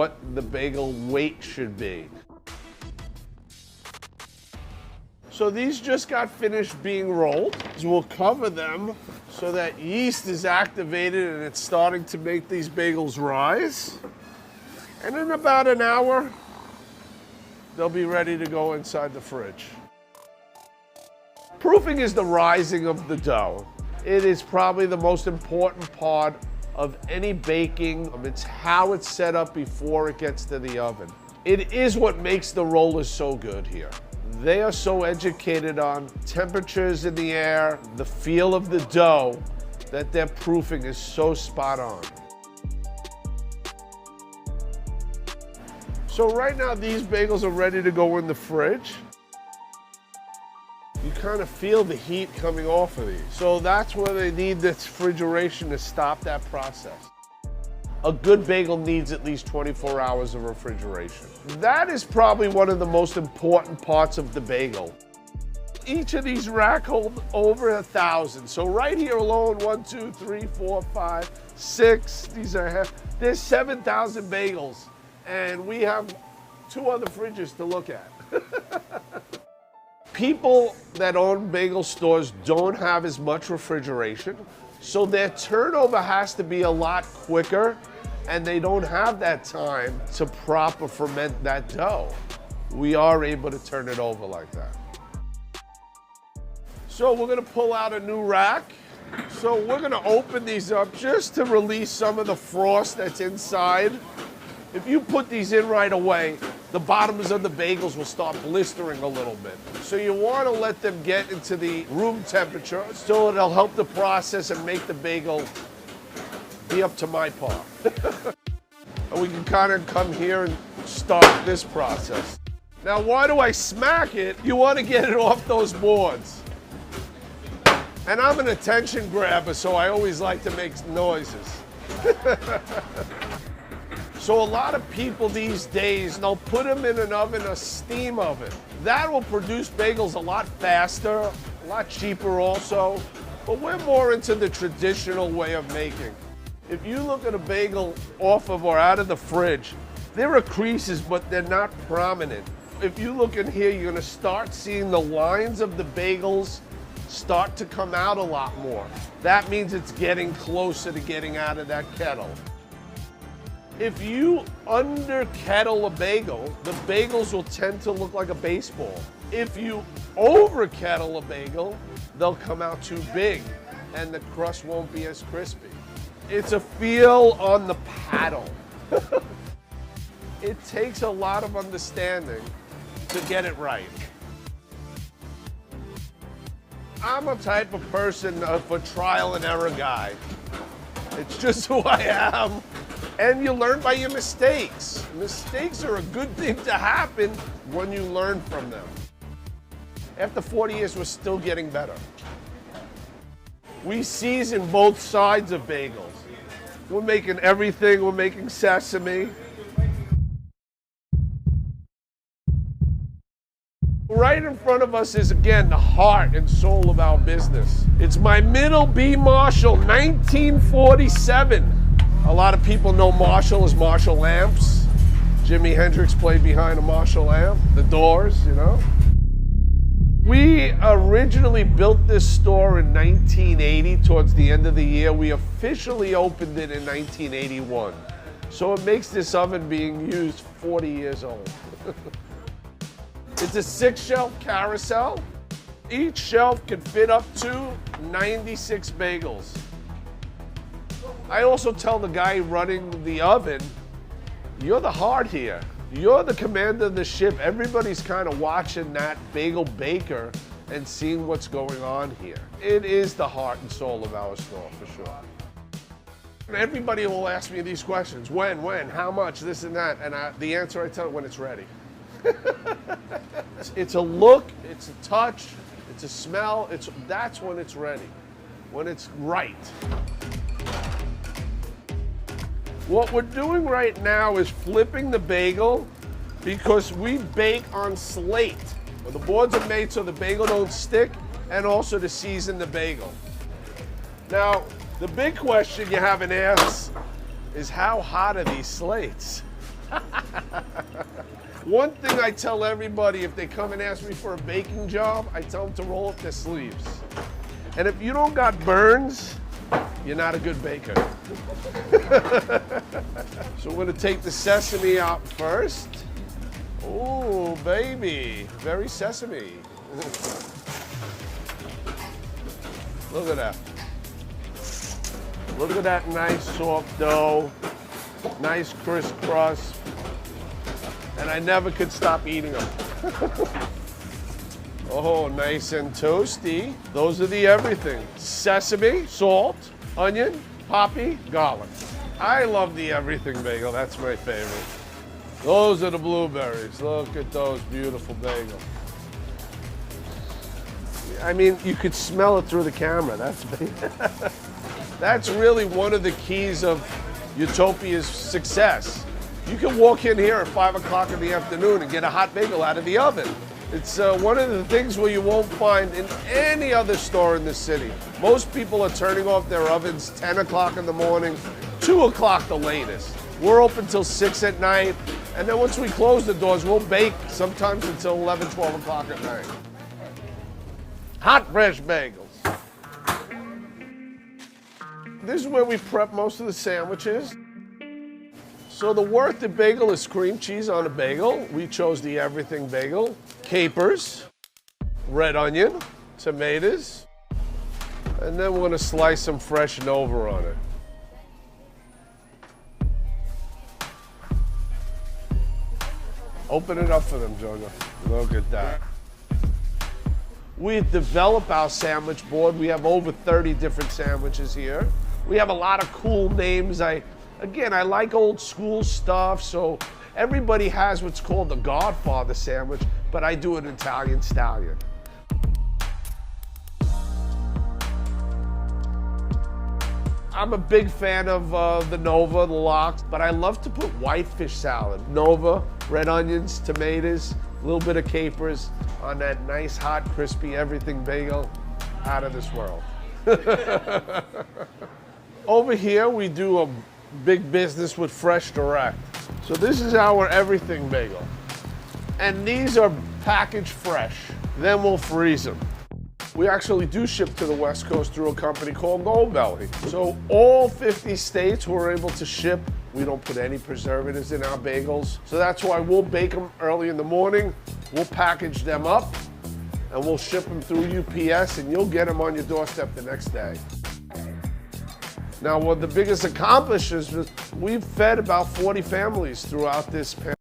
what the bagel weight should be. So these just got finished being rolled. We'll cover them so that yeast is activated and it's starting to make these bagels rise. And in about an hour, they'll be ready to go inside the fridge. Proofing is the rising of the dough. It is probably the most important part of any baking. It's how it's set up before it gets to the oven. It is what makes the rollers so good here. They are so educated on temperatures in the air, the feel of the dough, that their proofing is so spot on. So right now these bagels are ready to go in the fridge. You kind of feel the heat coming off of these. So that's where they need this refrigeration to stop that process. A good bagel needs at least 24 hours of refrigeration. That is probably one of the most important parts of the bagel. Each of these racks hold over 1,000. So right here alone, 1, 2, 3, 4, 5, 6, there's 7,000 bagels. And we have 2 other fridges to look at. People that own bagel stores don't have as much refrigeration, so their turnover has to be a lot quicker, and they don't have that time to proper ferment that dough. We are able to turn it over like that. So we're gonna pull out a new rack. So we're gonna open these up just to release some of the frost that's inside. If you put these in right away, the bottoms of the bagels will start blistering a little bit. So you want to let them get into the room temperature so it'll help the process and make the bagel be up to my par. And we can kind of come here and start this process. Now, why do I smack it? You want to get it off those boards. And I'm an attention grabber, so I always like to make noises. So a lot of people these days, they'll put them in an oven, a steam oven. That will produce bagels a lot faster, a lot cheaper also, but we're more into the traditional way of making. If you look at a bagel off of or out of the fridge, there are creases, but they're not prominent. If you look in here, you're gonna start seeing the lines of the bagels start to come out a lot more. That means it's getting closer to getting out of that kettle. If you under kettle a bagel, the bagels will tend to look like a baseball. If you over kettle a bagel, they'll come out too big and the crust won't be as crispy. It's a feel on the paddle. It takes a lot of understanding to get it right. I'm a type of person of a trial and error guy. It's just who I am. And you learn by your mistakes. Mistakes are a good thing to happen when you learn from them. After 40 years, we're still getting better. We season both sides of bagels. We're making everything. We're making sesame. Right in front of us is, again, the heart and soul of our business. It's my middle B Marshall, 1947. A lot of people know Marshall as Marshall amps. Jimi Hendrix played behind a Marshall amp, the Doors, you know. We originally built this store in 1980, towards the end of the year. We officially opened it in 1981. So it makes this oven being used 40 years old. It's a 6-shelf carousel. Each shelf can fit up to 96 bagels. I also tell the guy running the oven, you're the heart here. You're the commander of the ship. Everybody's kind of watching that bagel baker and seeing what's going on here. It is the heart and soul of our store, for sure. And everybody will ask me these questions. When, how much, this and that. And the answer I tell them when it's ready. It's a look, it's a touch, it's a smell. That's when it's ready, when it's right. What we're doing right now is flipping the bagel because we bake on slate. Well, the boards are made so the bagel don't stick and also to season the bagel. Now, the big question you haven't asked is how hot are these slates? One thing I tell everybody if they come and ask me for a baking job, I tell them to roll up their sleeves. And if you don't got burns, you're not a good baker. So we're gonna take the sesame out first. Oh, baby, very sesame. Look at that. Look at that nice soft dough, nice crisp crust. And I never could stop eating them. Oh, nice and toasty. Those are the everything. Sesame, salt, onion, poppy, garlic. I love the everything bagel. That's my favorite. Those are the blueberries. Look at those beautiful bagels. I mean, you could smell it through the camera. That's really one of the keys of Utopia's success. You can walk in here at 5 o'clock in the afternoon and get a hot bagel out of the oven. It's one of the things where you won't find in any other store in the city. Most people are turning off their ovens 10 o'clock in the morning, 2 o'clock the latest. We're open till 6 at night, and then once we close the doors, we'll bake sometimes until 11, 12 o'clock at night. Hot, fresh bagels. This is where we prep most of the sandwiches. So the Worth It bagel is cream cheese on a bagel. We chose the everything bagel. Capers, red onion, tomatoes, and then we're gonna slice some fresh Nova on it. Open it up for them, Jonah. Look at that. We develop our sandwich board. We have over 30 different sandwiches here. We have a lot of cool names. Again, I like old school stuff, so everybody has what's called the Godfather sandwich, but I do an Italian stallion. I'm a big fan of the Nova, the lox, but I love to put whitefish salad. Nova, red onions, tomatoes, a little bit of capers on that nice, hot, crispy everything bagel. Out of this world. Over here, we do a big business with Fresh Direct. So this is our everything bagel. And these are packaged fresh. Then we'll freeze them. We actually do ship to the West Coast through a company called Goldbelly. So all 50 states we're able to ship. We don't put any preservatives in our bagels. So that's why we'll bake them early in the morning. We'll package them up and we'll ship them through UPS and you'll get them on your doorstep the next day. Now, one of the biggest accomplishments is we've fed about 40 families throughout this pandemic.